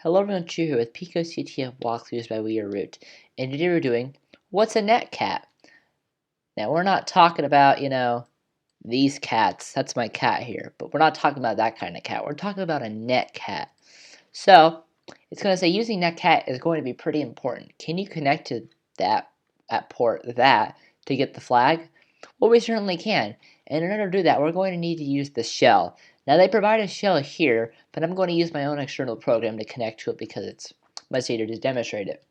Hello everyone, Chu here with picoCTF Walkthroughs by Root. And today we're doing, what's a netcat? Now we're not talking about, these cats. That's my cat here. But we're not talking about that kind of cat. We're talking about a netcat. So, it's going to say using netcat is going to be pretty important. Can you connect to that port, to get the flag? Well, we certainly can. And in order to do that, we're going to need to use the shell. Now, they provide a shell here, but I'm going to use my own external program to connect to it because it's much easier to demonstrate it.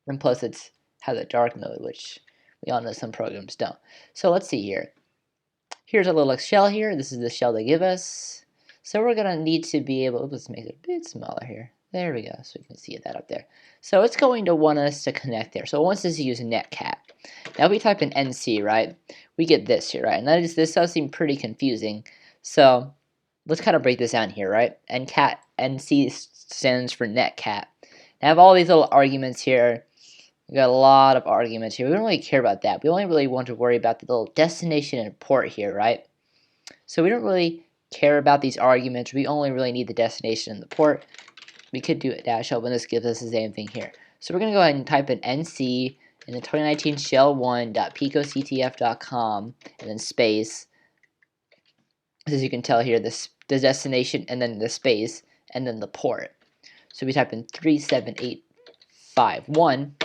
And plus, it has a dark mode, which we all know some programs don't. So let's see here. Here's a little shell here. This is the shell they give us. So we're going to need to be able, let's make it a bit smaller here. There we go, so you can see that up there. So it's going to want us to connect there. So it wants us to use netcat. Now if we type in NC, right, we get this here, right? And this does seem pretty confusing. So let's kind of break this down here, right? NC stands for netcat. I have all these little arguments here. We got a lot of arguments here. We don't really care about that. We only really want to worry about the little destination and port here, right? So we don't really care about these arguments. We only really need the destination and the port. We could do a dash L, but this gives us the same thing here. So we're going to go ahead and type in NC in the 2019 shell1.picoCTF.com and then space. As you can tell here, the destination and then the space and then the port. So we type in 37851.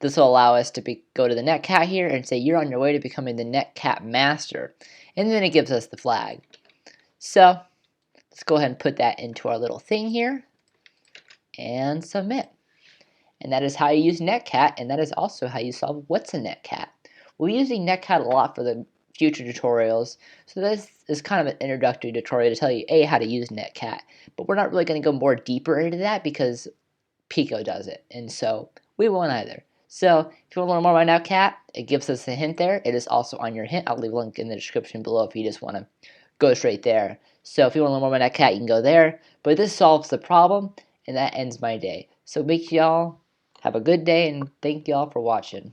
This will allow us to go to the netcat here and say you're on your way to becoming the netcat master. And then it gives us the flag. So let's go ahead and put that into our little thing here and submit. And that is how you use netcat, and that is also how you solve what's a netcat. We're using netcat a lot for the future tutorials, so this is kind of an introductory tutorial to tell you how to use netcat, but we're not really going to go more deeper into that because Pico does it, and so we won't either. So if you want to learn more about netcat, it gives us a hint there. It is also on your hint. I'll leave a link in the description below if you just want to go straight there. So if you want to learn more about netcat, you can go there, but this solves the problem, and that ends my day. So make y'all have a good day, and thank y'all for watching.